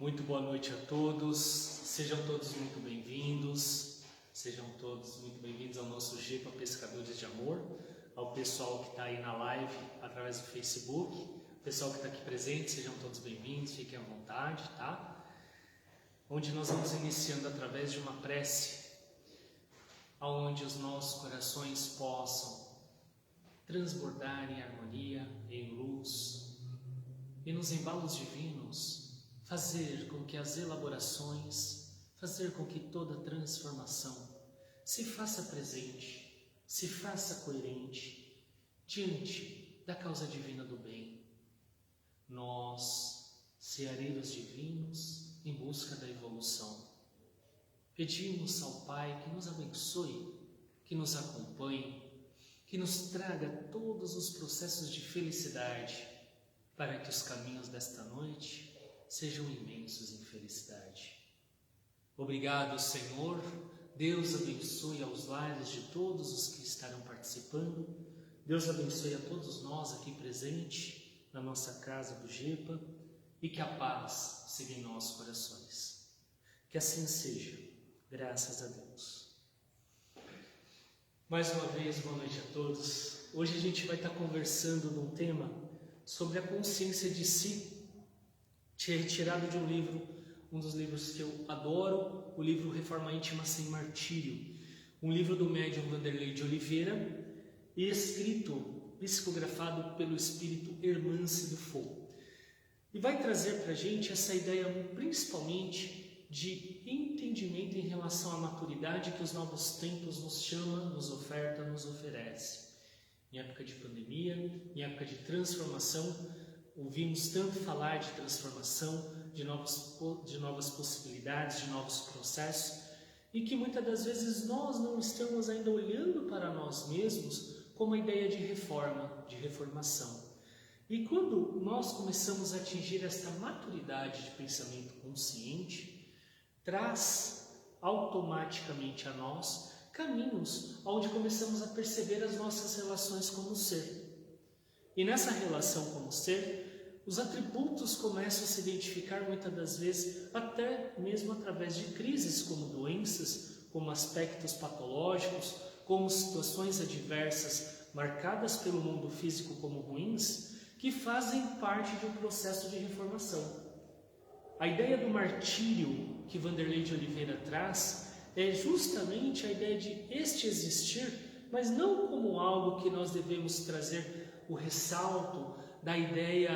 Muito boa noite a todos, sejam todos muito bem-vindos, ao nosso GEPA Pescadores de Amor, ao pessoal que está aí na live através do Facebook, o pessoal que está aqui presente, sejam todos bem-vindos, fiquem à vontade, tá? Onde nós vamos iniciando através de uma prece, onde os nossos corações possam transbordar em harmonia, em luz, e nos embalos divinos, fazer com que as elaborações, fazer com que toda transformação se faça presente, se faça coerente diante da causa divina do bem. Nós, seareiros divinos, em busca da evolução, pedimos ao Pai que nos abençoe, que nos acompanhe, que nos traga todos os processos de felicidade, para que os caminhos desta noite sejam imensos em felicidade. Obrigado, Senhor. Deus abençoe aos lares de todos os que estarão participando. Deus abençoe a todos nós aqui presentes na nossa casa do GEPA e que a paz siga em nossos corações. Que assim seja, graças a Deus. Mais uma vez, boa noite a todos. Hoje a gente vai estar conversando num tema sobre a consciência de si, retirado de um livro, um dos livros que eu adoro, o livro Reforma Íntima Sem Martírio, um livro do médium Wanderley de Oliveira, e escrito, psicografado pelo espírito Hermance do Fou. E vai trazer para a gente essa ideia, principalmente, de entendimento em relação à maturidade que os novos tempos nos chama, nos oferta, nos oferece. Em época de pandemia, em época de transformação, ouvimos tanto falar de transformação, de novas possibilidades, de novos processos, e que muitas das vezes nós não estamos ainda olhando para nós mesmos como a ideia de reforma, de reformação. E quando nós começamos a atingir esta maturidade de pensamento consciente, traz automaticamente a nós caminhos onde começamos a perceber as nossas relações como ser. E nessa relação como ser, os atributos começam a se identificar muitas das vezes até mesmo através de crises como doenças, como aspectos patológicos, como situações adversas marcadas pelo mundo físico como ruins, que fazem parte de um processo de reformação. A ideia do martírio que Wanderley de Oliveira traz é justamente a ideia de este existir, mas não como algo que nós devemos trazer o ressalto da ideia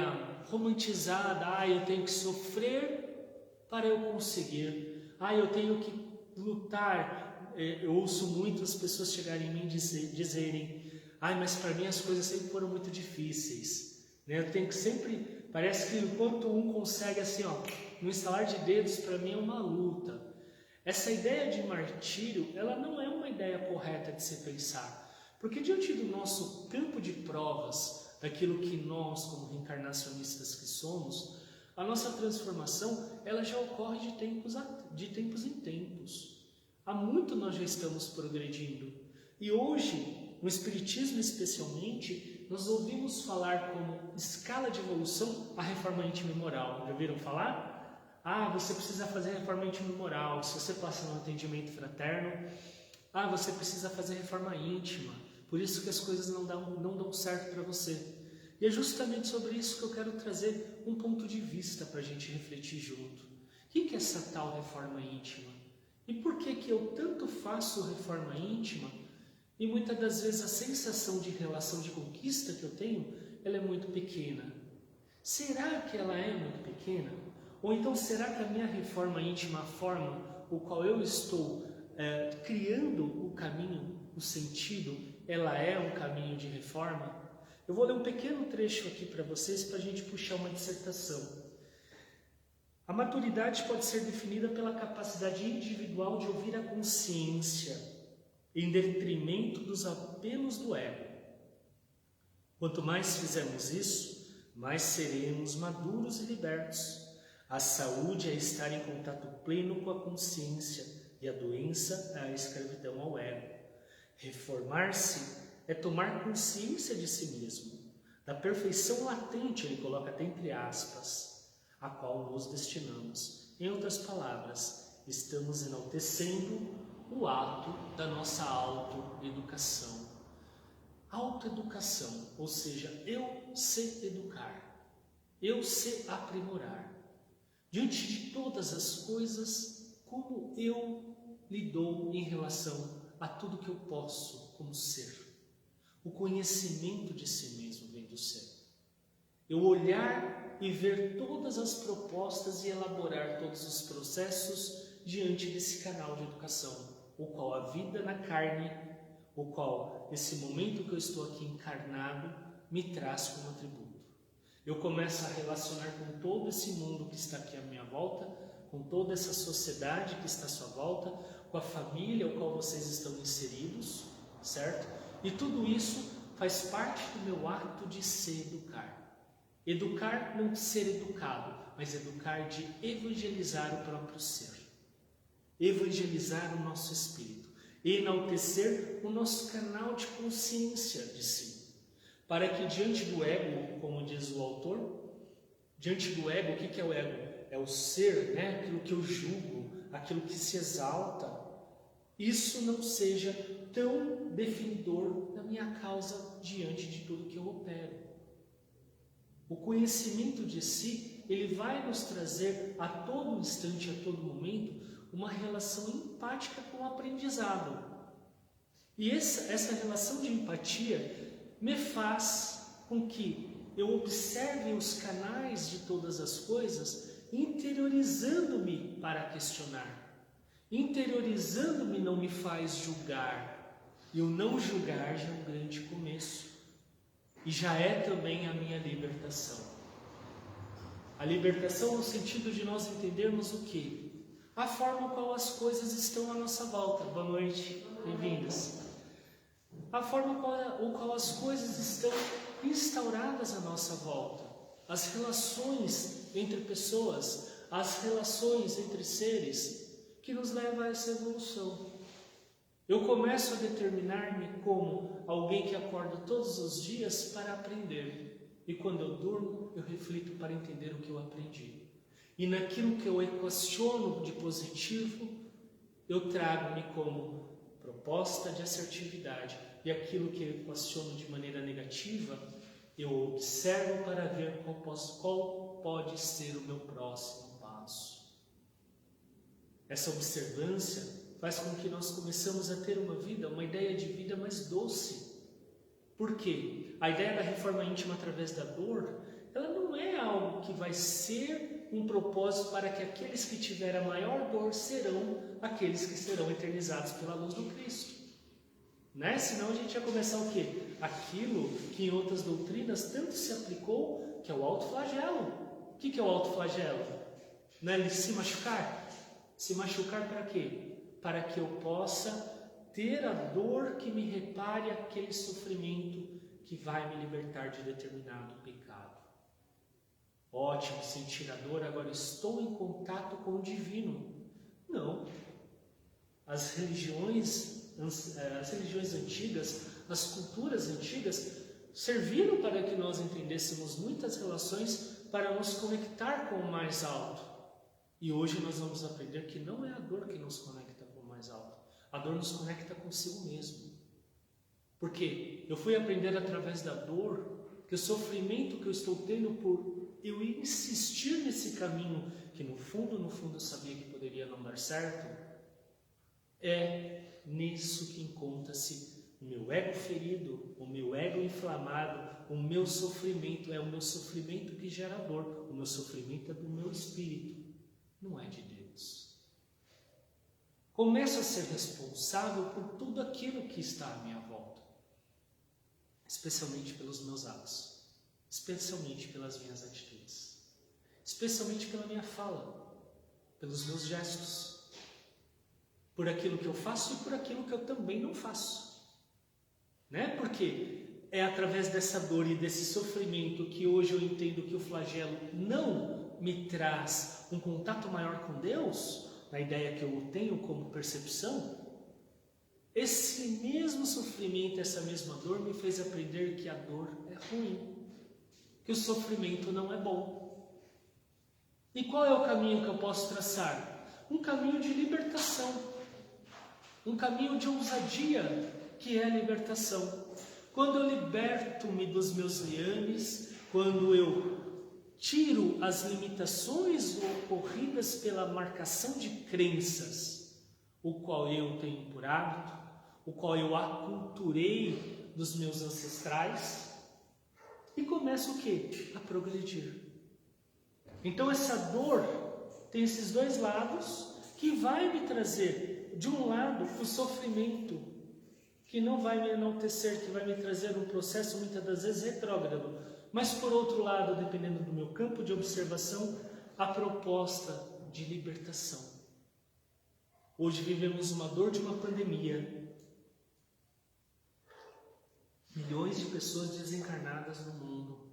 romantizada, eu tenho que sofrer para eu conseguir, eu tenho que lutar. Eu ouço muitas pessoas chegarem em mim e dizerem, mas para mim as coisas sempre foram muito difíceis, né? Eu tenho que sempre, parece que enquanto um consegue assim, no estalar de dedos, para mim é uma luta. Essa ideia de martírio, ela não é uma ideia correta de se pensar. Porque diante do nosso campo de provas, daquilo que nós, como reencarnacionistas que somos, a nossa transformação, ela já ocorre de tempos em tempos. Há muito nós já estamos progredindo. E hoje, no Espiritismo especialmente, nós ouvimos falar como escala de evolução a reforma íntima e moral. Já ouviram falar? Você precisa fazer reforma íntima e moral. Se você passa no atendimento fraterno, você precisa fazer reforma íntima. Por isso que as coisas não dão certo para você. E é justamente sobre isso que eu quero trazer um ponto de vista para a gente refletir junto. O que é essa tal reforma íntima? E por que eu tanto faço reforma íntima e muitas das vezes a sensação de relação de conquista que eu tenho, ela é muito pequena? Será que ela é muito pequena? Ou então será que a minha reforma íntima, a forma o qual eu estou criando o caminho, o sentido, ela é um caminho de reforma? Eu vou ler um pequeno trecho aqui para vocês para a gente puxar uma dissertação. A maturidade pode ser definida pela capacidade individual de ouvir a consciência em detrimento dos apelos do ego. Quanto mais fizermos isso, mais seremos maduros e libertos. A saúde é estar em contato pleno com a consciência e a doença é a escravidão ao ego. Reformar-se é tomar consciência de si mesmo, da perfeição latente, ele coloca até entre aspas, a qual nos destinamos. Em outras palavras, estamos enaltecendo o ato da nossa autoeducação. Autoeducação, ou seja, eu sei educar, eu sei aprimorar. Diante de todas as coisas, como eu lido em relação a tudo que eu posso como ser. O conhecimento de si mesmo vem do ser. Eu olhar e ver todas as propostas e elaborar todos os processos diante desse canal de educação, o qual a vida na carne, o qual esse momento que eu estou aqui encarnado me traz como atributo. Eu começo a relacionar com todo esse mundo que está aqui à minha volta, com toda essa sociedade que está à sua volta, com a família ao qual vocês estão inseridos, certo? E tudo isso faz parte do meu ato de se educar. Educar não de ser educado, mas educar de evangelizar o próprio ser. Evangelizar o nosso espírito. Enaltecer o nosso canal de consciência de si. Para que diante do ego, como diz o autor, diante do ego, o que é o ego? É o ser, né? Aquilo que eu julgo, aquilo que se exalta. Isso não seja tão definidor da minha causa diante de tudo que eu opero. O conhecimento de si, ele vai nos trazer a todo instante, a todo momento, uma relação empática com o aprendizado. E essa relação de empatia me faz com que eu observe os canais de todas as coisas, interiorizando-me para questionar. Interiorizando-me não me faz julgar. E o não julgar já é um grande começo. E já é também a minha libertação. A libertação no sentido de nós entendermos o quê? A forma qual as coisas estão à nossa volta. Boa noite, bem-vindas. A forma qual as coisas estão instauradas à nossa volta. As relações entre pessoas, as relações entre seres, que nos levam a essa evolução. Eu começo a determinar-me como alguém que acorda todos os dias para aprender. E quando eu durmo, eu reflito para entender o que eu aprendi. E naquilo que eu equaciono de positivo, eu trago-me como proposta de assertividade. E aquilo que eu equaciono de maneira negativa, eu observo para ver qual pode ser o meu próximo passo. Essa observância faz com que nós começamos a ter uma ideia de vida mais doce. Por quê? A ideia da reforma íntima através da dor, ela não é algo que vai ser um propósito para que aqueles que tiverem a maior dor serão aqueles que serão eternizados pela luz do Cristo. Né? Senão a gente ia começar o quê? Aquilo que em outras doutrinas tanto se aplicou, que é o autoflagelo. O que é o autoflagelo? Não é se machucar? Se machucar para quê? Para que eu possa ter a dor que me repare aquele sofrimento que vai me libertar de determinado pecado. Ótimo, sentir a dor, agora estou em contato com o divino. Não. As religiões antigas, as culturas antigas, serviram para que nós entendêssemos muitas relações para nos conectar com o mais alto. E hoje nós vamos aprender que não é a dor que nos conecta com o mais alto. A dor nos conecta consigo mesmo. Porque eu fui aprender através da dor que o sofrimento que eu estou tendo por eu insistir nesse caminho que no fundo eu sabia que poderia não dar certo, é nisso que encontra-se o meu ego ferido, o meu ego inflamado, o meu sofrimento. É o meu sofrimento que gera dor. O meu sofrimento é do meu espírito, não é de Deus. Começo a ser responsável por tudo aquilo que está à minha volta, especialmente pelos meus atos, especialmente pelas minhas atitudes, especialmente pela minha fala, pelos meus gestos, por aquilo que eu faço e por aquilo que eu também não faço. Né? Porque é através dessa dor e desse sofrimento que hoje eu entendo que o flagelo não me traz um contato maior com Deus, na ideia que eu tenho como percepção. Esse mesmo sofrimento, essa mesma dor me fez aprender que a dor é ruim, que o sofrimento não é bom. E qual é o caminho que eu posso traçar? Um caminho de libertação. Um caminho de ousadia, que é a libertação. Quando eu liberto-me dos meus liames, quando eu tiro as limitações ocorridas pela marcação de crenças, o qual eu tenho por hábito, o qual eu aculturei dos meus ancestrais, e começo o quê? A progredir. Então essa dor tem esses dois lados que vai me trazer, de um lado, o sofrimento, que não vai me enaltecer, que vai me trazer um processo muitas das vezes retrógrado. Mas por outro lado, dependendo do meu campo de observação, a proposta de libertação. Hoje vivemos uma dor de uma pandemia. Milhões de pessoas desencarnadas no mundo.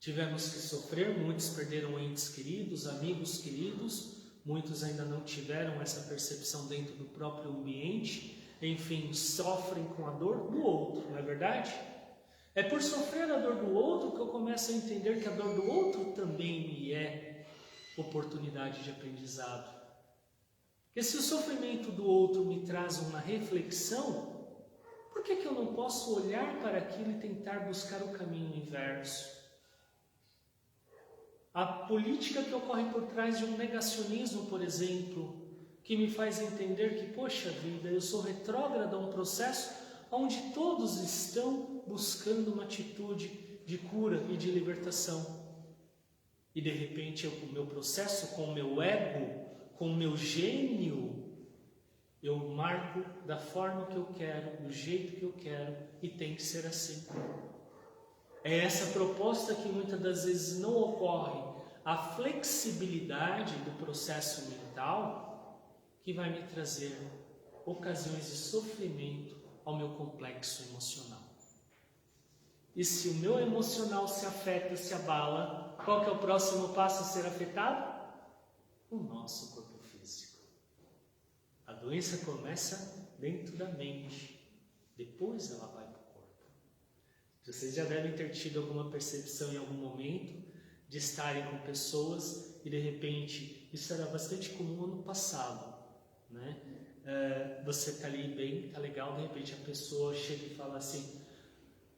Tivemos que sofrer, muitos perderam entes queridos, amigos queridos, muitos ainda não tiveram essa percepção dentro do próprio ambiente, enfim, sofrem com a dor do outro, não é verdade? É por sofrer a dor do outro que eu começo a entender que a dor do outro também me é oportunidade de aprendizado. Porque se o sofrimento do outro me traz uma reflexão, por que eu não posso olhar para aquilo e tentar buscar o caminho inverso? A política que ocorre por trás de um negacionismo, por exemplo, que me faz entender que, poxa vida, eu sou retrógrado a um processo onde todos estão buscando uma atitude de cura e de libertação. E de repente, com o meu processo, com o meu ego, com o meu gênio, eu marco da forma que eu quero, do jeito que eu quero, e tem que ser assim. É essa proposta que muitas das vezes não ocorre, a flexibilidade do processo mental, que vai me trazer ocasiões de sofrimento ao meu complexo emocional. E se o meu emocional se afeta, se abala, qual que é o próximo passo a ser afetado? O nosso corpo físico. A doença começa dentro da mente, depois ela vai para o corpo. Vocês já devem ter tido alguma percepção em algum momento de estarem com pessoas e de repente, isso era bastante comum ano passado, né? Você está ali bem, está legal, de repente a pessoa chega e fala assim: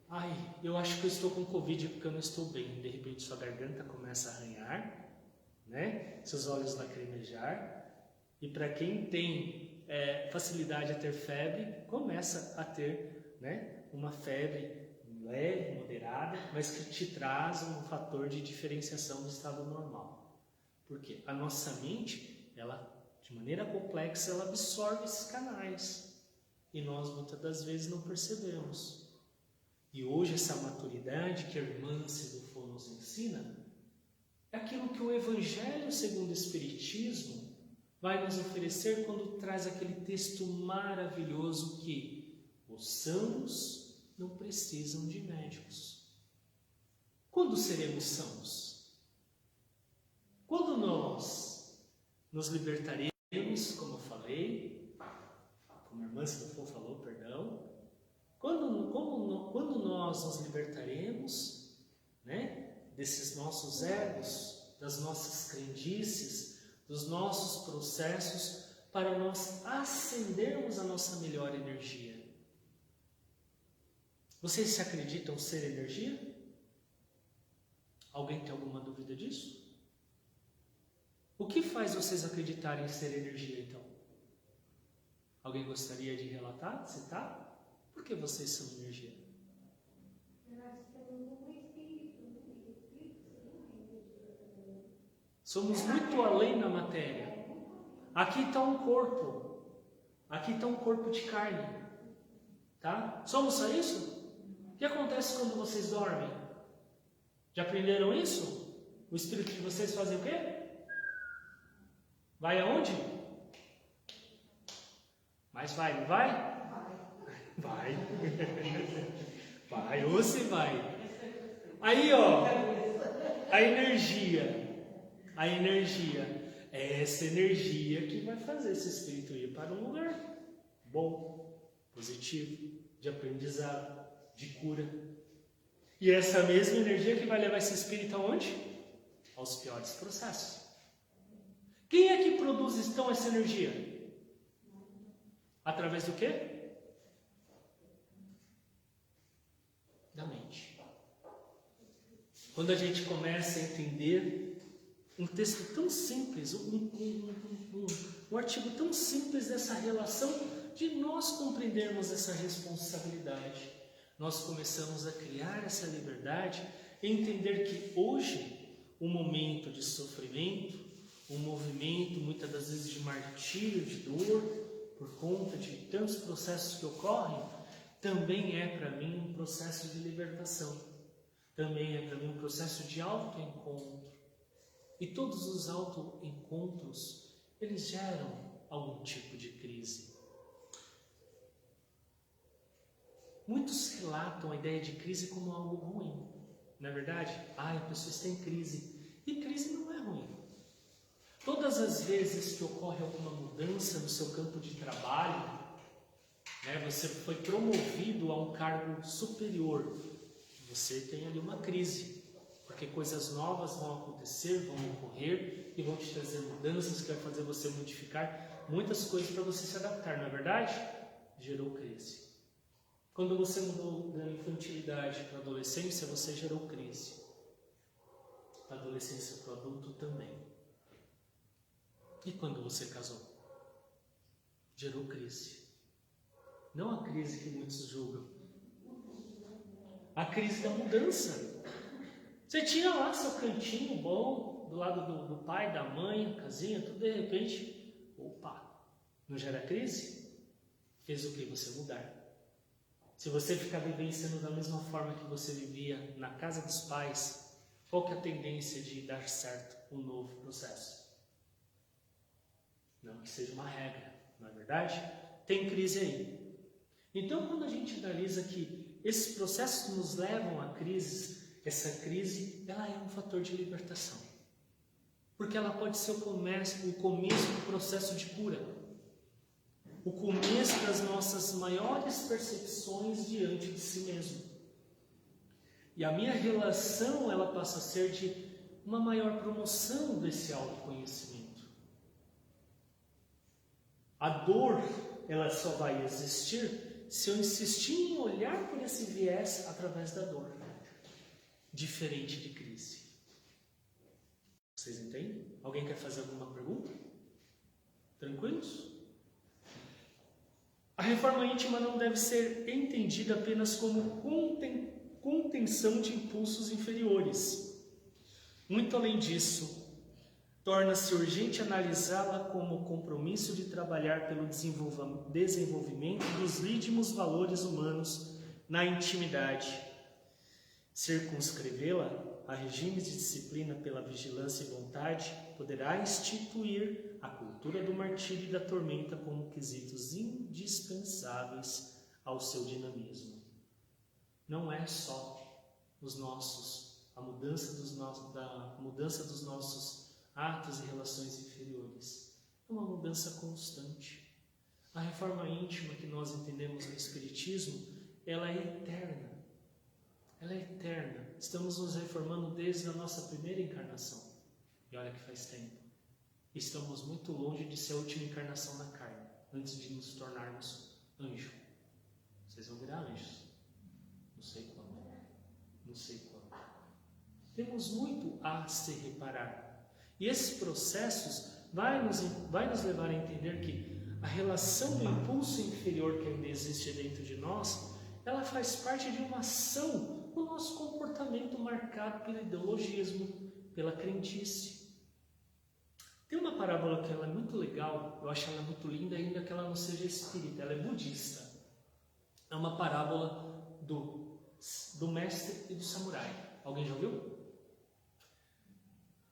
ai, eu acho que eu estou com Covid porque eu não estou bem. De repente sua garganta começa a arranhar, né? Seus olhos lacrimejar, e para quem tem facilidade a ter febre, começa a ter, né, uma febre leve, moderada, mas que te traz um fator de diferenciação do estado normal. Porque a nossa mente, ela, de maneira complexa, ela absorve esses canais e nós muitas das vezes não percebemos. E hoje essa maturidade que a irmã Sidufo nos ensina é aquilo que o Evangelho segundo o Espiritismo vai nos oferecer quando traz aquele texto maravilhoso que os sãos não precisam de médicos. Quando seremos sãos? Quando nós nos libertaremos, como eu falei, como a irmã Sidufo falou, perdão, quando nós nos libertaremos, né, desses nossos egos, das nossas crendices, dos nossos processos, para nós acendermos a nossa melhor energia? Vocês se acreditam ser energia? Alguém tem alguma dúvida disso? O que faz vocês acreditarem em ser energia, então? Alguém gostaria de relatar, citar? Por que vocês são energia? Somos muito além da matéria. Aqui está um corpo. Aqui está um corpo de carne. Tá? Somos só isso? O que acontece quando vocês dormem? Já aprenderam isso? O espírito de vocês fazem o quê? Vai aonde? Mas vai, não vai? Vai. Vai, ou se vai. Aí, ó, a energia é essa energia que vai fazer esse espírito ir para um lugar bom, positivo, de aprendizado, de cura. E essa mesma energia que vai levar esse espírito aonde? Aos piores processos. Quem é que produz então essa energia? Através do quê? Da mente. Quando a gente começa a entender um texto tão simples, um artigo tão simples dessa relação, de nós compreendermos essa responsabilidade, nós começamos a criar essa liberdade e entender que hoje, um momento de sofrimento, um movimento muitas das vezes de martírio, de dor, por conta de tantos processos que ocorrem, também é para mim um processo de libertação, também é para mim um processo de autoencontro. E todos os autoencontros, eles geram algum tipo de crise. Muitos relatam a ideia de crise como algo ruim. Não é verdade? A pessoa está em crise. E crise não é ruim. Todas as vezes que ocorre alguma mudança no seu campo de trabalho, você foi promovido a um cargo superior, você tem ali uma crise. Porque coisas novas vão acontecer, vão ocorrer e vão te trazer mudanças que vai fazer você modificar muitas coisas para você se adaptar, não é verdade? Gerou crise. Quando você mudou da infantilidade para a adolescência, você gerou crise. Da adolescência para o adulto também. E quando você casou? Gerou crise. Não a crise que muitos julgam. A crise da mudança. Você tinha lá seu cantinho bom, do lado do pai, da mãe, casinha, tudo de repente, opa, não gera crise? Fez o que? Você mudar. Se você ficar vivenciando da mesma forma que você vivia na casa dos pais, qual que é a tendência de dar certo um novo processo? Não que seja uma regra, não é verdade? Tem crise aí. Então, quando a gente analisa que esses processos nos levam a crises, essa crise, ela é um fator de libertação. Porque ela pode ser o começo do processo de cura. O começo das nossas maiores percepções diante de si mesmo. E a minha relação, ela passa a ser de uma maior promoção desse autoconhecimento. A dor, ela só vai existir se eu insistir em olhar por esse viés através da dor. Diferente de crise. Vocês entendem? Alguém quer fazer alguma pergunta? Tranquilos? A reforma íntima não deve ser entendida apenas como contenção de impulsos inferiores. Muito além disso, torna-se urgente analisá-la como compromisso de trabalhar pelo desenvolvimento dos lídimos valores humanos na intimidade. Circunscrevê-la a regimes de disciplina pela vigilância e vontade poderá instituir a cultura do martírio e da tormenta como quesitos indispensáveis ao seu dinamismo. Não é só a mudança dos nossos atos e relações inferiores. É uma mudança constante. A reforma íntima que nós entendemos no Espiritismo, ela é eterna. Ela é eterna. Estamos nos reformando desde a nossa primeira encarnação. E olha que faz tempo. Estamos muito longe de ser a última encarnação na carne, antes de nos tornarmos anjo. Vocês vão virar anjos. Não sei quando. Não sei quando. Temos muito a se reparar. E esses processos vai nos levar a entender que a relação do impulso inferior que ainda existe dentro de nós, ela faz parte de uma ação do nosso comportamento marcado pelo ideologismo, pela crentice. Tem uma parábola que ela é muito legal, eu acho ela muito linda, ainda que ela não seja espírita, ela é budista. É uma parábola do mestre e do samurai. Alguém já ouviu?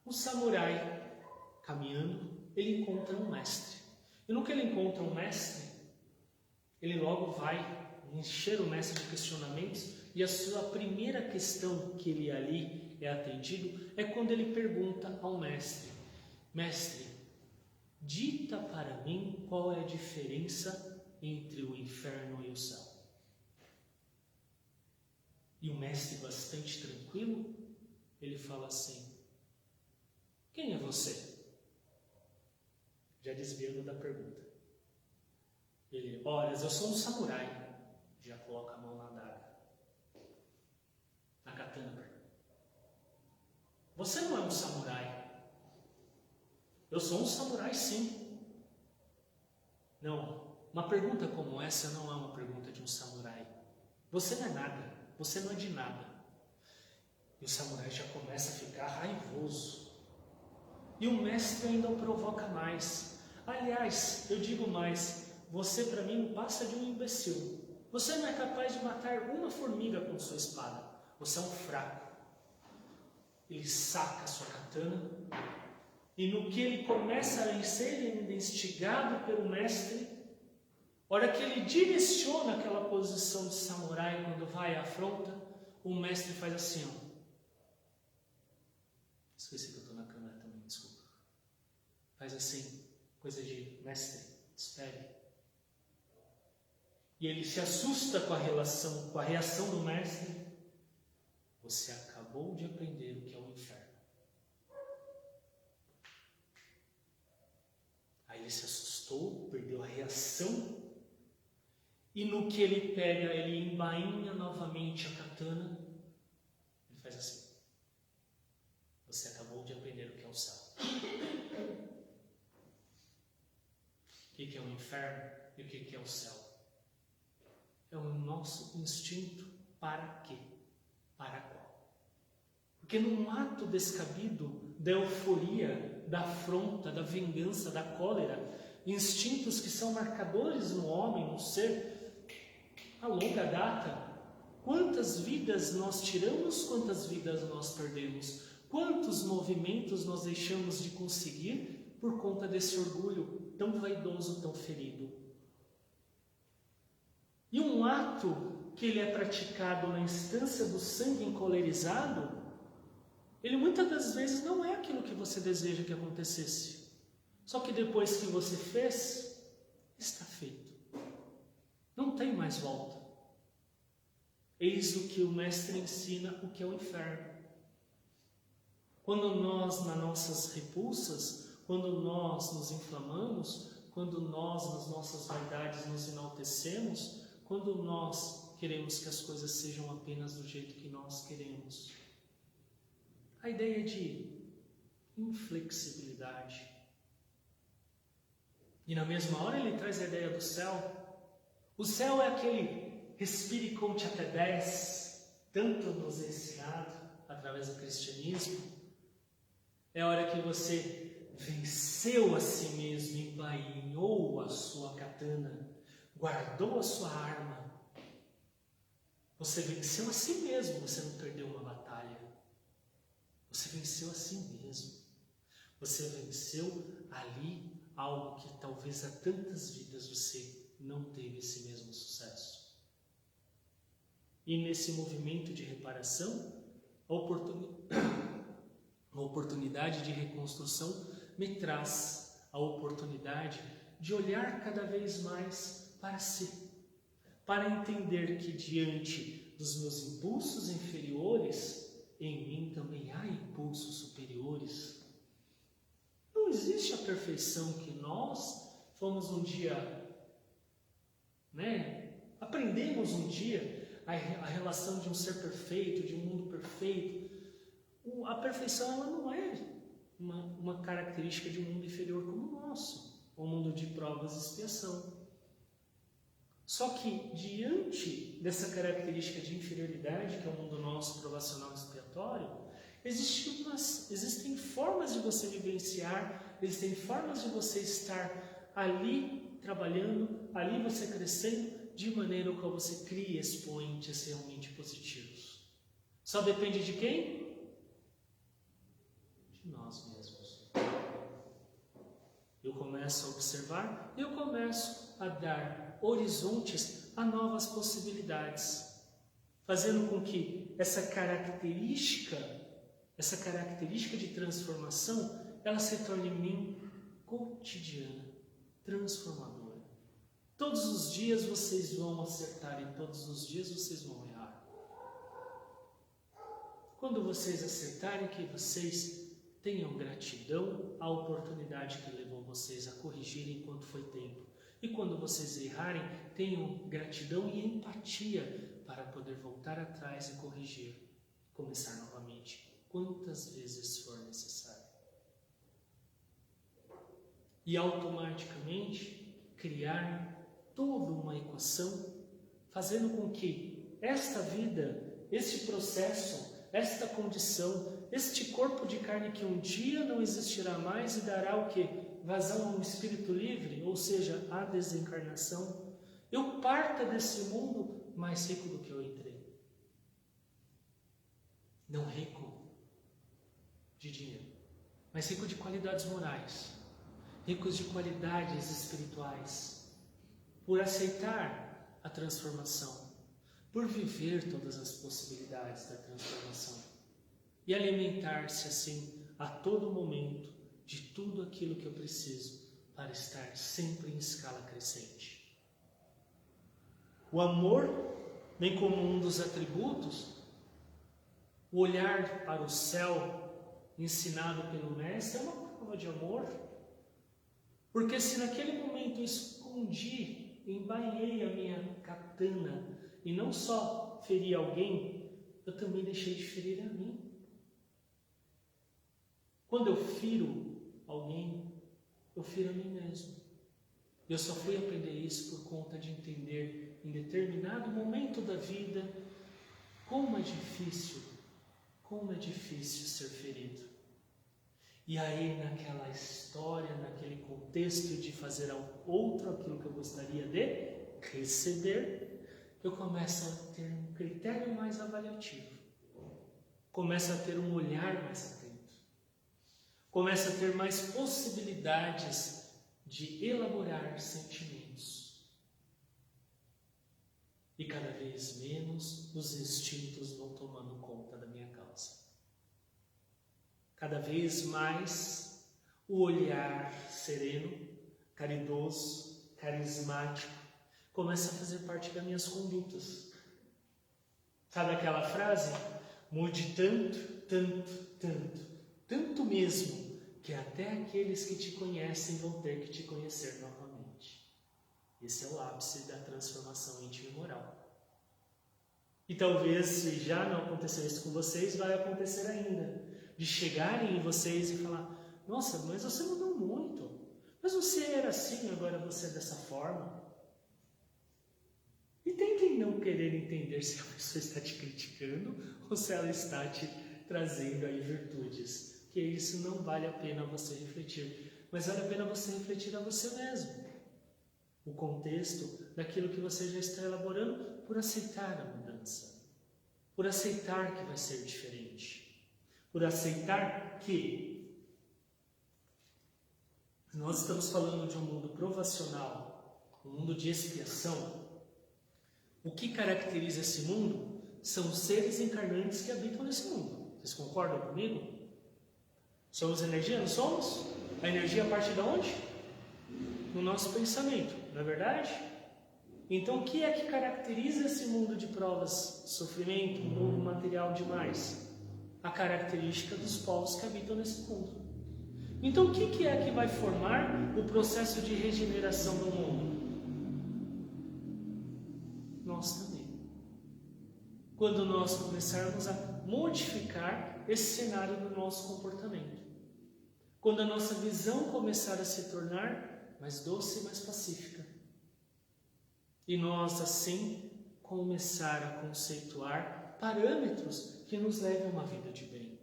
O samurai, caminhando, ele encontra um mestre. E no que ele encontra um mestre, ele logo vai encher o mestre de questionamentos, e a sua primeira questão que ele ali é atendido é quando ele pergunta ao mestre: Mestre, dita para mim qual é a diferença entre o inferno e o céu. E o mestre, bastante tranquilo, ele fala assim: Quem é você? desviando da pergunta. Ele, ora, eu sou um samurai. Já coloca a mão na adaga. Na katana. Você não é um samurai. Eu sou um samurai, sim. Não, uma pergunta como essa não é uma pergunta de um samurai. Você não é nada. Você não é de nada. E o samurai já começa a ficar raivoso. E o mestre ainda o provoca mais. Aliás, eu digo mais, você para mim não passa de um imbecil. Você não é capaz de matar uma formiga com sua espada. Você é um fraco. Ele saca a sua katana, e no que ele começa a ser instigado pelo mestre, a hora que ele direciona aquela posição de samurai quando vai à afronta, o mestre faz assim, ó. Esqueci que eu estou na câmera também, desculpa. Faz assim, coisa de mestre, espere. E ele se assusta com a reação do mestre. Você acabou de aprender o que é o inferno. Aí ele se assustou, perdeu a reação. E no que ele pega, ele embainha novamente a katana. Ele faz assim. Você acabou de aprender o que é o céu. O que é o inferno e o que é o céu? É o nosso instinto para quê? Para qual? Porque num ato descabido da euforia, da afronta, da vingança, da cólera, instintos que são marcadores no homem, no ser, a longa data, quantas vidas nós tiramos, quantas vidas nós perdemos, quantos movimentos nós deixamos de conseguir por conta desse orgulho tão vaidoso, tão ferido. E um ato que ele é praticado na instância do sangue encolerizado, ele muitas das vezes não é aquilo que você deseja que acontecesse. Só que depois que você fez, está feito. Não tem mais volta. Eis o que o mestre ensina, o que é o inferno. Quando nós, nas nossas repulsas, quando nós nos inflamamos, quando nós, nas nossas vaidades, nos enaltecemos, quando nós queremos que as coisas sejam apenas do jeito que nós queremos. A ideia de inflexibilidade. E na mesma hora ele traz a ideia do céu. O céu é aquele respire e conte até 10, tanto nos é ensinado através do cristianismo. É a hora que você venceu a si mesmo, embainhou a sua katana, guardou a sua arma. Você venceu a si mesmo, você não perdeu uma batalha. Você venceu a si mesmo. Você venceu ali algo que talvez há tantas vidas você não teve esse mesmo sucesso. E nesse movimento de reparação, a oportunidade de reconstrução me traz a oportunidade de olhar cada vez mais para si, para entender que diante dos meus impulsos inferiores, em mim também há impulsos superiores. Não existe a perfeição que nós fomos um dia, aprendemos um dia a relação de um ser perfeito, de um mundo perfeito. A perfeição ela não é uma característica de um mundo inferior como o nosso, um mundo de provas e expiação. Só que diante dessa característica de inferioridade, que é o mundo nosso provacional e expiatório, existem formas de você vivenciar, existem formas de você estar ali trabalhando, ali você crescendo, de maneira que você crie expoentes realmente positivos. Só depende de quem? De nós mesmos. Eu começo a observar e eu começo a dar horizontes a novas possibilidades, fazendo com que essa característica de transformação, ela se torne em mim cotidiana, transformadora. Todos os dias vocês vão acertar e todos os dias vocês vão errar. Quando vocês acertarem, que vocês tenham gratidão à oportunidade que levou vocês a corrigir enquanto foi tempo. E quando vocês errarem, tenham gratidão e empatia para poder voltar atrás e corrigir. Começar novamente, quantas vezes for necessário. E automaticamente criar toda uma equação, fazendo com que esta vida, este processo, esta condição, este corpo de carne que um dia não existirá mais e dará o quê? Vazão a um espírito livre, ou seja, a desencarnação, eu parta desse mundo mais rico do que eu entrei. Não rico de dinheiro, mas rico de qualidades morais, ricos de qualidades espirituais, por aceitar a transformação, por viver todas as possibilidades da transformação e alimentar-se assim a todo momento de tudo aquilo que eu preciso para estar sempre em escala crescente. O amor, bem como um dos atributos, o olhar para o céu ensinado pelo Mestre é uma prova de amor, porque se naquele momento eu escondi, embainhei a minha katana e não só feri alguém, eu também deixei de ferir a mim. Quando eu firo alguém, eu firo a mim mesmo. Eu só fui aprender isso por conta de entender em determinado momento da vida como é difícil ser ferido. E aí naquela história, naquele contexto de fazer ao outro aquilo que eu gostaria de receber, eu começo a ter um critério mais avaliativo, começo a ter um olhar mais atento, começo a ter mais possibilidades de elaborar sentimentos. E cada vez menos os instintos vão tomando conta da minha causa. Cada vez mais o olhar sereno, caridoso, carismático, começa a fazer parte das minhas condutas. Sabe aquela frase? Mude tanto, tanto, tanto, tanto mesmo, que até aqueles que te conhecem vão ter que te conhecer novamente. Esse é o ápice da transformação íntima e moral. E talvez, se já não aconteceu isso com vocês, vai acontecer ainda. De chegarem em vocês e falar: nossa, mas você mudou muito. Mas você era assim, agora você é dessa forma. E tentem não querer entender se a pessoa está te criticando ou se ela está te trazendo aí virtudes. Que isso não vale a pena você refletir. Mas vale a pena você refletir a você mesmo. O contexto daquilo que você já está elaborando por aceitar a mudança. Por aceitar que vai ser diferente. Por aceitar que nós estamos falando de um mundo provacional, um mundo de expiação. O que caracteriza esse mundo são os seres encarnantes que habitam nesse mundo. Vocês concordam comigo? Somos energia, não somos? A energia parte de onde? No nosso pensamento, não é verdade? Então, o que é que caracteriza esse mundo de provas, sofrimento, um mundo material demais? A característica dos povos que habitam nesse mundo. Então, o que é que vai formar o processo de regeneração do mundo? Nós também. Quando nós começarmos a modificar esse cenário do nosso comportamento. Quando a nossa visão começar a se tornar mais doce e mais pacífica. E nós, assim, começar a conceituar parâmetros que nos levem a uma vida de bem.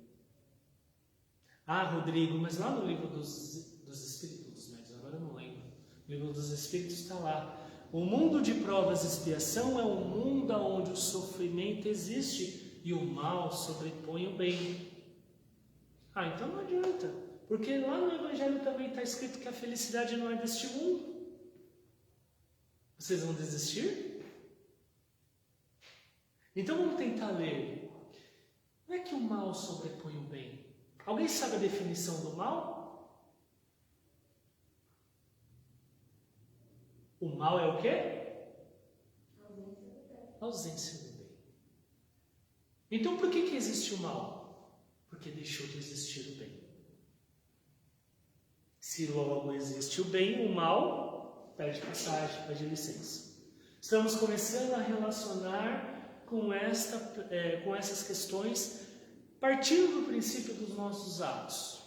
Ah, Rodrigo, mas lá no livro dos Espíritos, mas agora eu não lembro. O livro dos Espíritos está lá. O mundo de provas e expiação é um mundo onde o sofrimento existe e o mal sobrepõe o bem. Ah, então não adianta, porque lá no Evangelho também está escrito que a felicidade não é deste mundo. Vocês vão desistir? Então vamos tentar ler. Não é que o mal sobrepõe o bem. Alguém sabe a definição do mal? O mal é o quê? Ausência do bem. Então por que existe o mal? Porque deixou de existir o bem. Se logo existe o bem, o mal pede passagem, pede licença. Estamos começando a relacionar com essas questões partindo do princípio dos nossos atos,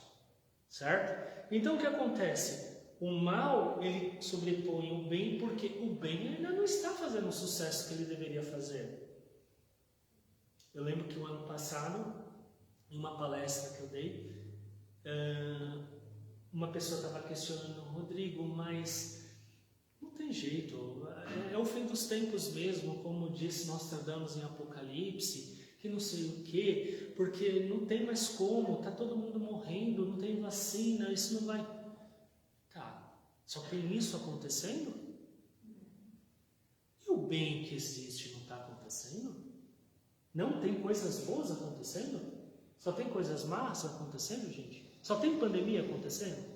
certo? Então o que acontece? O mal, ele sobrepõe o bem porque o bem ainda não está fazendo o sucesso que ele deveria fazer. Eu lembro que o ano passado, em uma palestra que eu dei, uma pessoa estava questionando: Rodrigo, mas não tem jeito, é o fim dos tempos mesmo, como disse Nostradamus em Apocalipse, que não sei o quê, porque não tem mais como, está todo mundo morrendo, não tem vacina, isso não vai... Tá, só tem isso acontecendo? E o bem que existe não está acontecendo? Não tem coisas boas acontecendo? Só tem coisas más acontecendo, gente? Só tem pandemia acontecendo?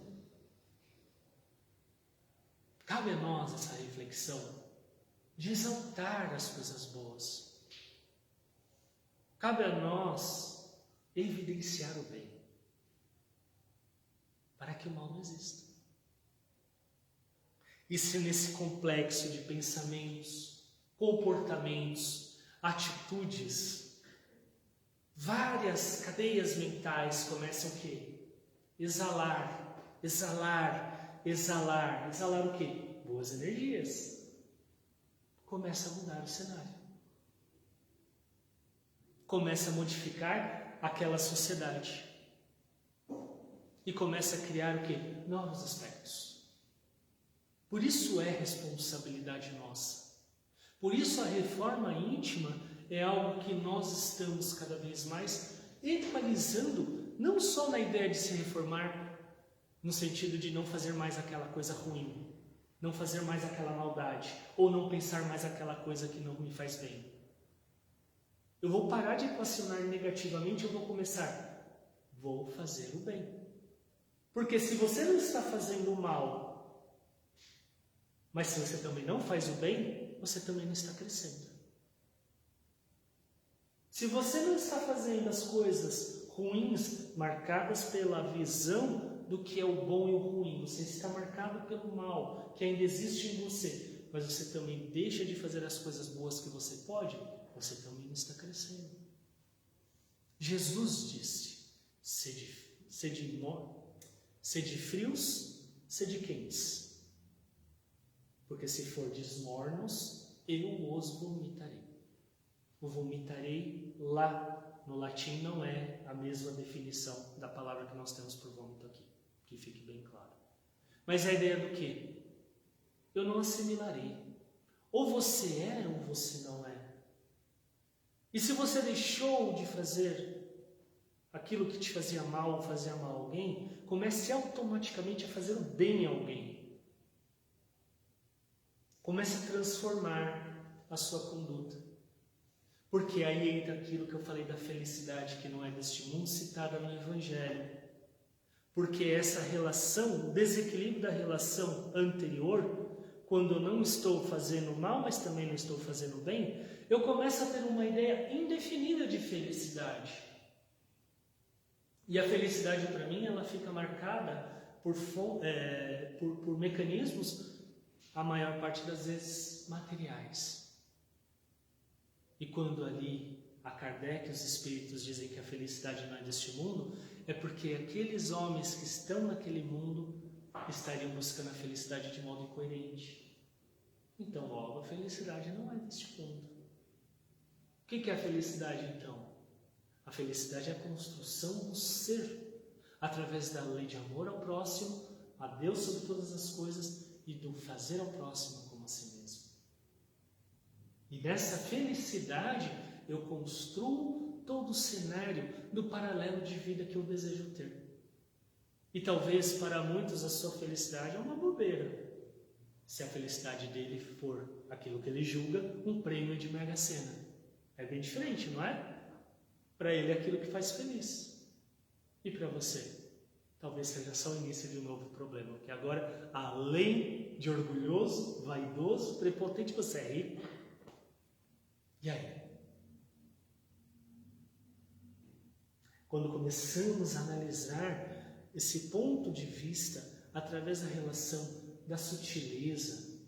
Cabe a nós essa reflexão de exaltar as coisas boas. Cabe a nós evidenciar o bem, para que o mal não exista. E se nesse complexo de pensamentos, comportamentos, atitudes, várias cadeias mentais começam o quê? Exalar, exalar, exalar. Exalar o quê? Boas energias. Começa a mudar o cenário. Começa a modificar aquela sociedade. E começa a criar o quê? Novos aspectos. Por isso é responsabilidade nossa. Por isso a reforma íntima é algo que nós estamos cada vez mais equalizando, não só na ideia de se reformar, no sentido de não fazer mais aquela coisa ruim, não fazer mais aquela maldade, ou não pensar mais aquela coisa que não me faz bem. Eu vou parar de equacionar negativamente, eu vou fazer o bem. Porque se você não está fazendo o mal, mas se você também não faz o bem, você também não está crescendo. Se você não está fazendo as coisas ruins marcadas pela visão do que é o bom e o ruim, você está marcado pelo mal que ainda existe em você, mas você também deixa de fazer as coisas boas que você pode, você também não está crescendo. Jesus disse: sede frios, sede quentes. Porque se fordes mornos, eu os vomitarei. O vomitarei lá no latim não é a mesma definição da palavra que nós temos por vômito aqui. Que fique bem claro. Mas a ideia do quê? Eu não assimilarei. Ou você é ou você não é. E se você deixou de fazer aquilo que te fazia mal ou fazia mal a alguém, comece automaticamente a fazer o bem a alguém. Comece a transformar a sua conduta. Porque aí entra aquilo que eu falei da felicidade que não é deste mundo, citada no Evangelho. Porque essa relação, o desequilíbrio da relação anterior, quando eu não estou fazendo mal, mas também não estou fazendo bem, eu começo a ter uma ideia indefinida de felicidade. E a felicidade, para mim, ela fica marcada por mecanismos, a maior parte das vezes, materiais. E quando ali a Kardec e os espíritos dizem que a felicidade não é deste mundo, é porque aqueles homens que estão naquele mundo estariam buscando a felicidade de modo incoerente. Então, logo, a felicidade não é deste mundo. O que é a felicidade, então? A felicidade é a construção do ser, através da lei de amor ao próximo, a Deus sobre todas as coisas e do fazer ao próximo como a si mesmo. E dessa felicidade eu construo todo o cenário do paralelo de vida que eu desejo ter. E talvez para muitos a sua felicidade é uma bobeira, se a felicidade dele for aquilo que ele julga, um prêmio de Mega Sena. É bem diferente, não é? Para ele é aquilo que faz feliz. E para você? Talvez seja só o início de um novo problema, porque agora, além de orgulhoso, vaidoso, prepotente, você é rico. E aí? Quando começamos a analisar esse ponto de vista, através da relação da sutileza,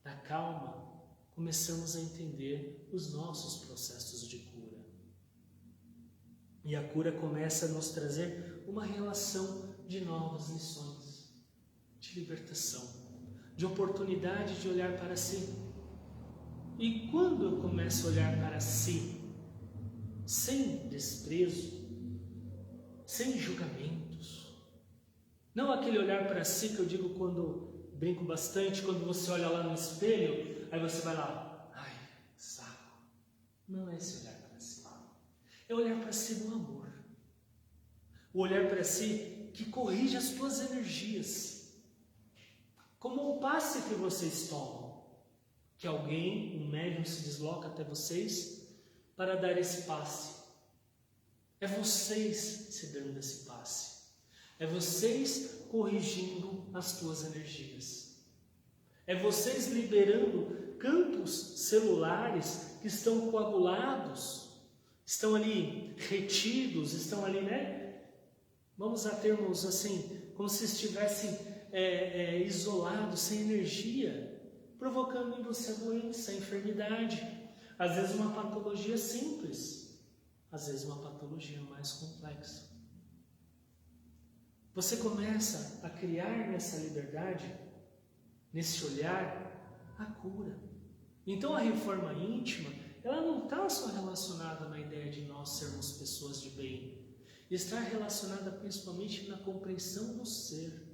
da calma, começamos a entender os nossos processos de cura. E a cura começa a nos trazer uma relação de novas lições, de libertação, de oportunidade de olhar para si. E quando eu começo a olhar para si, sem desprezo, sem julgamentos, não aquele olhar para si que eu digo quando brinco bastante, quando você olha lá no espelho, aí você vai lá, ai, saco. Não é esse olhar para si. É olhar para si no amor. O olhar para si que corrige as tuas energias. Como um passe que vocês tomam, que alguém, um médium, se desloca até vocês para dar esse passe. É vocês se dando esse passe. É vocês corrigindo as tuas energias. É vocês liberando campos celulares que estão coagulados, estão ali retidos, estão ali, né? Vamos a termos assim, como se estivessem isolados, sem energia, provocando em você a doença, a enfermidade. Às vezes uma patologia simples, às vezes uma patologia mais complexa. Você começa a criar nessa liberdade, nesse olhar, a cura. Então a reforma íntima, ela não está só relacionada na ideia de nós sermos pessoas de bem. Está relacionada principalmente na compreensão do ser.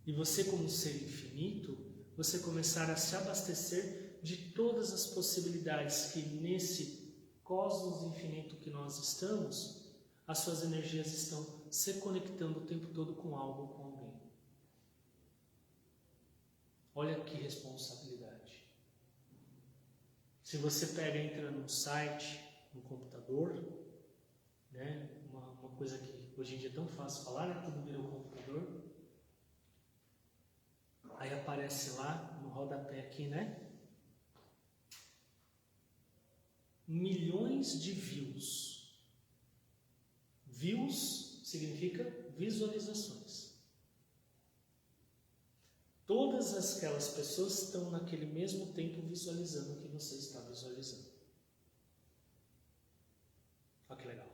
E você, como ser infinito, você começar a se abastecer de todas as possibilidades que nesse cosmos infinito que nós estamos, as suas energias estão se conectando o tempo todo com algo ou com alguém. Olha que responsabilidade. Se você pega e entra num site, no computador, né? Uma coisa que hoje em dia é tão fácil falar, né? Tudo vira um computador. Aí aparece lá, no rodapé aqui, né? Milhões de views. Views significa visualizações. Todas aquelas pessoas estão naquele mesmo tempo visualizando o que você está visualizando. Olha que legal.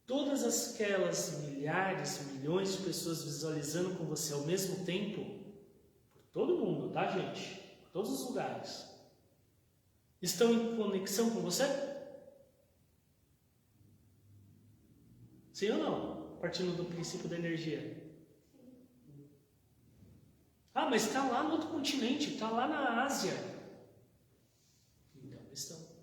Todas aquelas milhares, milhões de pessoas visualizando com você ao mesmo tempo, por todo mundo, tá, gente? Por todos os lugares, estão em conexão com você? Sim ou não? Partindo do princípio da energia. Ah, mas está lá no outro continente, está lá na Ásia. Então estão.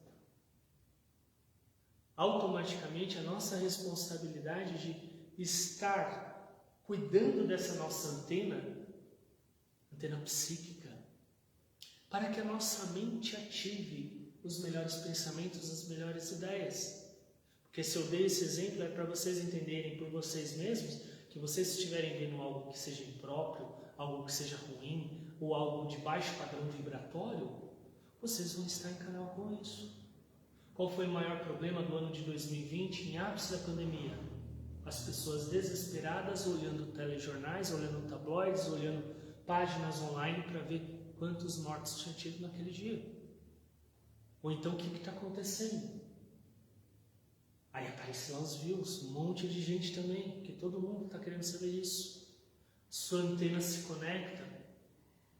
Automaticamente a nossa responsabilidade de estar cuidando dessa nossa antena psíquica, para que a nossa mente ative os melhores pensamentos, as melhores ideias. Porque se eu dei esse exemplo é para vocês entenderem por vocês mesmos que vocês estiverem vendo algo que seja impróprio, algo que seja ruim, ou algo de baixo padrão vibratório, vocês vão estar em canal com isso. Qual foi o maior problema do ano de 2020, em ápice da pandemia? As pessoas desesperadas olhando telejornais, olhando tabloides, olhando páginas online para ver quantos mortos tinha tido naquele dia. Ou então o que está acontecendo? Aí aparecem lá os views, um monte de gente também, porque todo mundo está querendo saber isso. Sua antena se conecta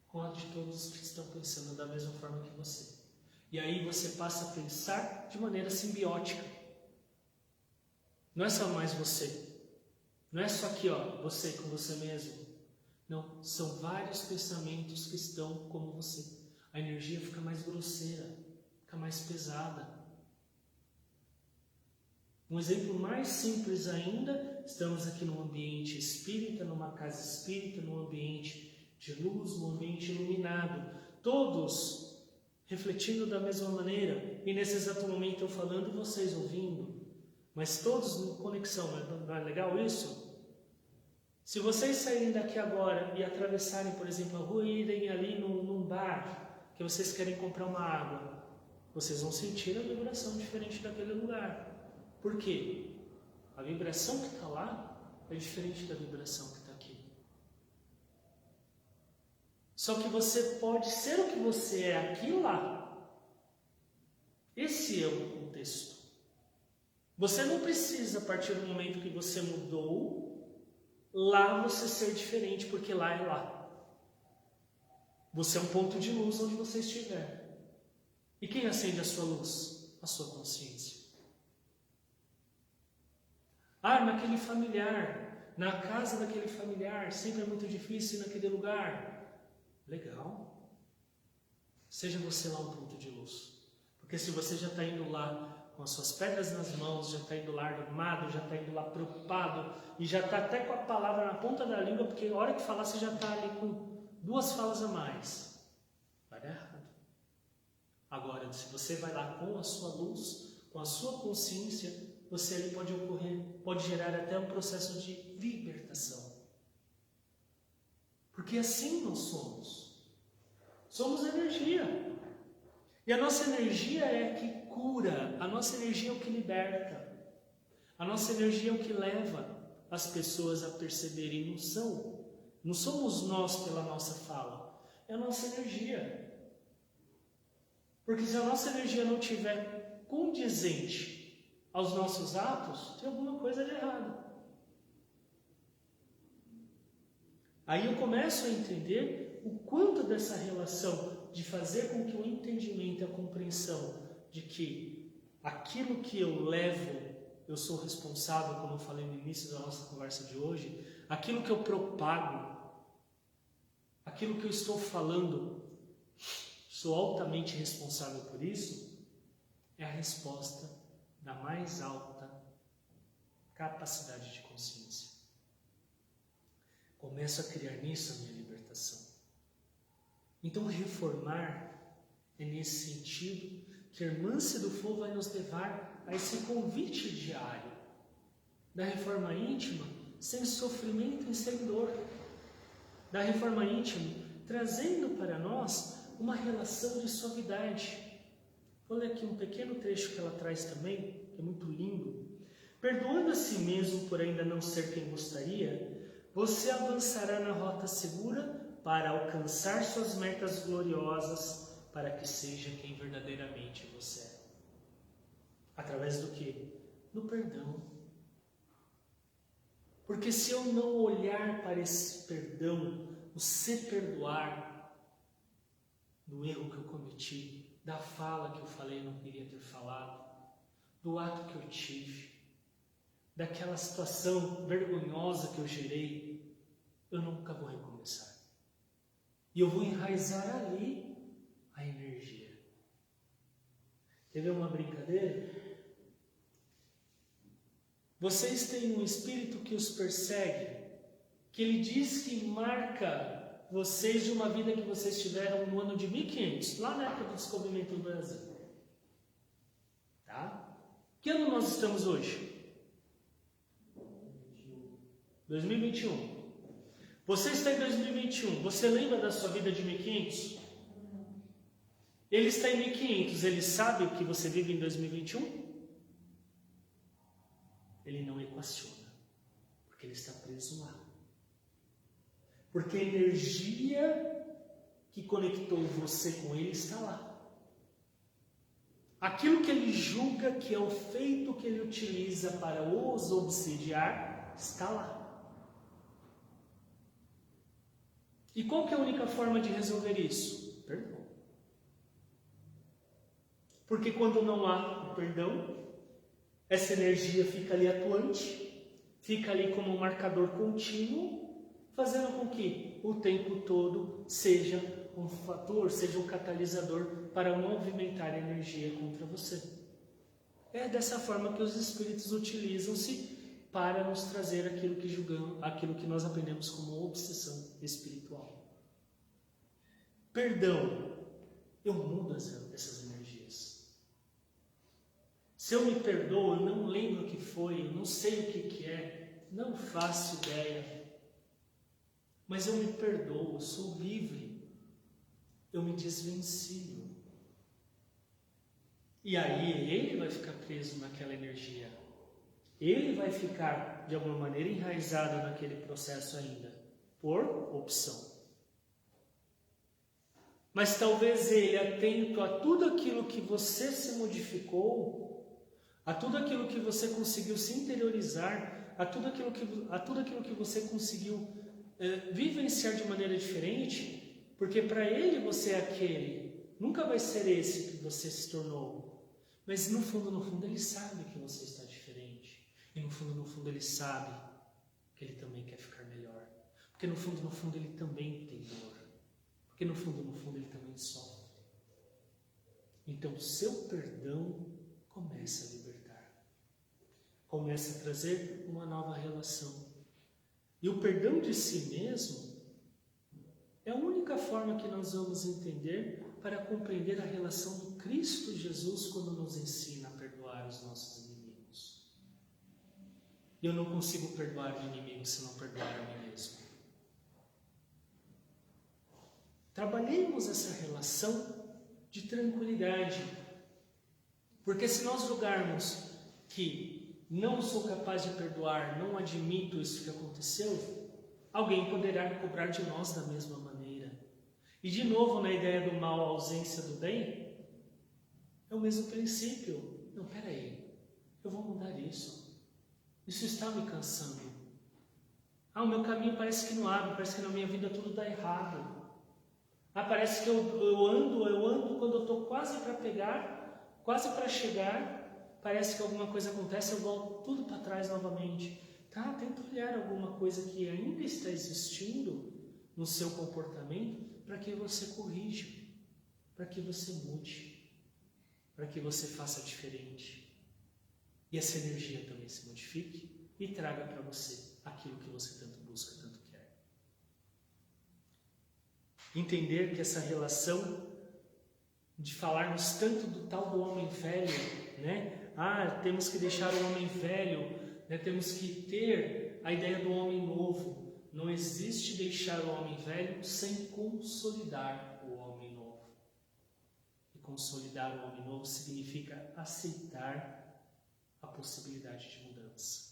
com a de todos que estão pensando da mesma forma que você. E aí você passa a pensar de maneira simbiótica. Não é só mais você. Não é só aqui, ó, você com você mesmo. Não, são vários pensamentos que estão como você. A energia fica mais grosseira, fica mais pesada. Um exemplo mais simples ainda, estamos aqui num ambiente espírita, numa casa espírita, num ambiente de luz, num ambiente iluminado. Todos refletindo da mesma maneira, e nesse exato momento eu falando e vocês ouvindo, mas todos em conexão. Não é legal isso? Se vocês saírem daqui agora e atravessarem, por exemplo, a rua e irem ali num bar, que vocês querem comprar uma água, vocês vão sentir a vibração diferente daquele lugar. Por quê? A vibração que está lá é diferente da vibração que está aqui. Só que você pode ser o que você é aqui e lá. Esse é o contexto. Você não precisa, a partir do momento que você mudou, lá você ser diferente, porque lá é lá. Você é um ponto de luz onde você estiver. E quem acende a sua luz? A sua consciência. Naquele familiar, na casa daquele familiar, sempre é muito difícil ir naquele lugar. Legal. Seja você lá um ponto de luz. Porque se você já está indo lá com as suas pedras nas mãos, já está indo lá armado, já está indo lá preocupado, e já está até com a palavra na ponta da língua, porque a hora que falar você já está ali com 2 falas a mais. Vai dar errado. Agora, se você vai lá com a sua luz, com a sua consciência, você ali pode gerar até um processo de libertação. Porque assim nós somos. Somos energia. E a nossa energia é a que cura, a nossa energia é o que liberta, a nossa energia é o que leva as pessoas a perceberem, não somos nós pela nossa fala, é a nossa energia. Porque se a nossa energia não estiver condizente aos nossos atos, tem alguma coisa de errado. Aí eu começo a entender o quanto dessa relação de fazer com que o entendimento e a compreensão de que aquilo que eu levo, eu sou responsável, como eu falei no início da nossa conversa de hoje, aquilo que eu propago, aquilo que eu estou falando, sou altamente responsável por isso, é a resposta da mais alta capacidade de consciência. Começo a criar nisso a minha libertação. Então, reformar é nesse sentido que a Irmã Cidufo vai nos levar a esse convite diário da reforma íntima, sem sofrimento e sem dor. Da reforma íntima, trazendo para nós uma relação de suavidade. Vou ler aqui um pequeno trecho que ela traz também, que é muito lindo. Perdoando a si mesmo por ainda não ser quem gostaria, você avançará na rota segura para alcançar suas metas gloriosas, para que seja quem verdadeiramente você é. Através do quê? Do perdão. Porque se eu não olhar para esse perdão, o se perdoar do erro que eu cometi, da fala que eu falei e não queria ter falado, do ato que eu tive, daquela situação vergonhosa que eu gerei, eu nunca vou recomeçar. E eu vou enraizar ali a energia. Quer ver uma brincadeira? Vocês têm um espírito que os persegue, que ele diz que marca vocês de uma vida que vocês tiveram no ano de 1500, lá na época do descobrimento do Brasil. Tá? Que ano nós estamos hoje? 2021. Você está em 2021, você lembra da sua vida de 1500? Ele está em 1500, ele sabe o que você vive em 2021? Ele não equaciona, porque ele está preso lá. Porque a energia que conectou você com ele está lá. Aquilo que ele julga que é o feito que ele utiliza para os obsidiar, está lá. E qual que é a única forma de resolver isso? Perdão. Porque quando não há o perdão, essa energia fica ali atuante, fica ali como um marcador contínuo, fazendo com que o tempo todo seja um fator, seja um catalisador para movimentar a energia contra você. É dessa forma que os espíritos utilizam-se para nos trazer aquilo que julgamos, aquilo que nós aprendemos como obsessão espiritual. Perdão, eu mudo essas energias. Se eu me perdoo, eu não lembro o que foi, eu não sei o que é, não faço ideia. Mas eu me perdoo, eu sou livre, eu me desvencio. E aí ele vai ficar preso naquela energia. Ele vai ficar, de alguma maneira, enraizado naquele processo ainda, por opção. Mas talvez ele, atento a tudo aquilo que você se modificou, a tudo aquilo que você conseguiu se interiorizar, a tudo aquilo que você conseguiu vivenciar de maneira diferente, porque para ele você é aquele, nunca vai ser esse que você se tornou. Mas no fundo ele sabe que você está diferente. E no fundo ele sabe que ele também quer ficar melhor. Porque no fundo ele também tem dor. Porque no fundo ele também sofre. Então seu perdão começa a libertar. Começa a trazer uma nova relação. E o perdão de si mesmo é a única forma que nós vamos entender para compreender a relação do Cristo Jesus quando nos ensina a perdoar os nossos inimigos. Eu não consigo perdoar o inimigo se não perdoar a mim mesmo. Trabalhemos essa relação de tranquilidade. Porque se nós julgarmos que não sou capaz de perdoar, não admito isso que aconteceu, alguém poderá cobrar de nós da mesma maneira. E de novo, na ideia do mal, a ausência do bem, é o mesmo princípio. Não, peraí, eu vou mudar isso. Isso está me cansando. O meu caminho parece que não abre, parece que na minha vida tudo dá errado. Parece que eu ando, quando eu estou quase para pegar, quase para chegar, parece que alguma coisa acontece, eu volto tudo para trás novamente. Tenta olhar alguma coisa que ainda está existindo no seu comportamento para que você corrija, para que você mude, para que você faça diferente. E essa energia também se modifique e traga para você aquilo que você tanto busca, tanto quer. Entender que essa relação de falarmos tanto do tal do homem velho, né? Temos que deixar o homem velho, né? Temos que ter a ideia do homem novo. Não existe deixar o homem velho sem consolidar o homem novo. E consolidar o homem novo significa aceitar a possibilidade de mudança.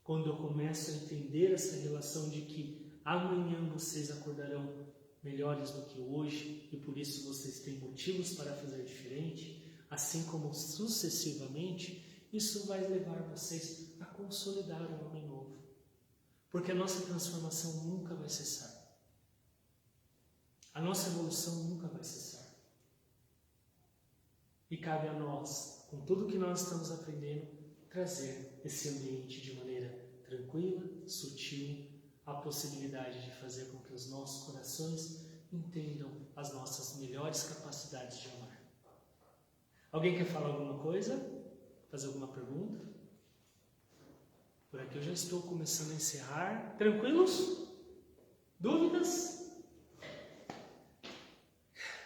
Quando eu começo a entender essa relação de que amanhã vocês acordarão melhores do que hoje e por isso vocês têm motivos para fazer diferente, assim como sucessivamente, isso vai levar vocês a consolidar o homem novo. Porque a nossa transformação nunca vai cessar. A nossa evolução nunca vai cessar. E cabe a nós, com tudo que nós estamos aprendendo, trazer esse ambiente de maneira tranquila, sutil, a possibilidade de fazer com que os nossos corações entendam as nossas melhores capacidades de amar. Alguém quer falar alguma coisa? Fazer alguma pergunta? Por aqui eu já estou começando a encerrar. Tranquilos? Dúvidas?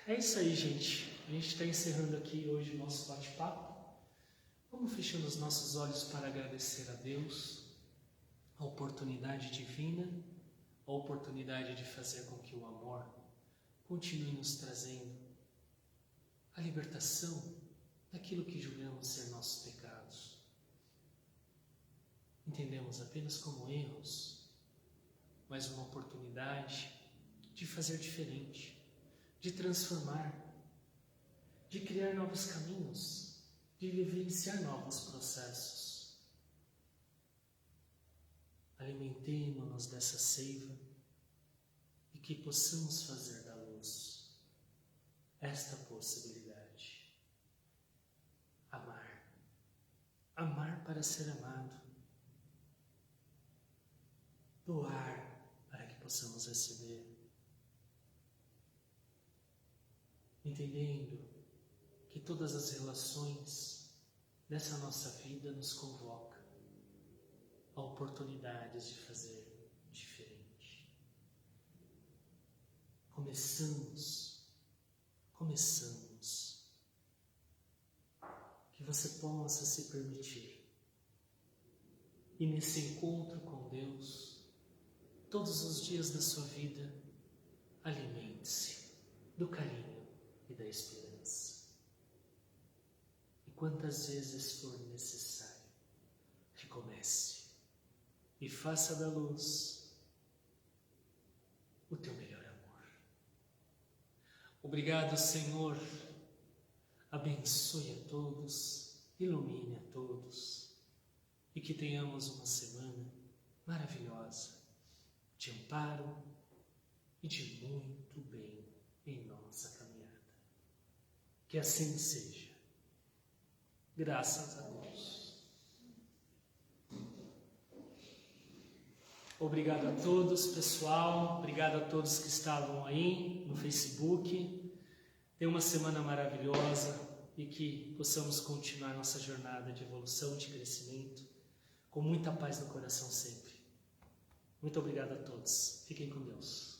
É isso aí, gente. A gente está encerrando aqui hoje o nosso bate-papo. Vamos fechando os nossos olhos para agradecer a Deus a oportunidade divina, a oportunidade de fazer com que o amor continue nos trazendo a libertação daquilo que julgamos ser nossos pecados. Entendemos apenas como erros, mas uma oportunidade de fazer diferente, de transformar, de criar novos caminhos, de vivenciar novos processos. Alimentemo-nos dessa seiva e que possamos fazer da luz esta possibilidade. Amar. Amar para ser amado. Doar para que possamos receber. Entendendo que todas as relações dessa nossa vida nos convocam a oportunidades de fazer diferente. Começamos. Que você possa se permitir. E nesse encontro com Deus, todos os dias da sua vida, alimente-se do carinho e da esperança. E quantas vezes for necessário, comece e faça da luz o teu melhor amor. Obrigado, Senhor. Abençoe a todos, ilumine a todos e que tenhamos uma semana maravilhosa de amparo e de muito bem em nossa caminhada. Que assim seja. Graças a Deus. Obrigado a todos, pessoal. Obrigado a todos que estavam aí no Facebook. Tenha uma semana maravilhosa e que possamos continuar nossa jornada de evolução, de crescimento, com muita paz no coração sempre. Muito obrigado a todos. Fiquem com Deus.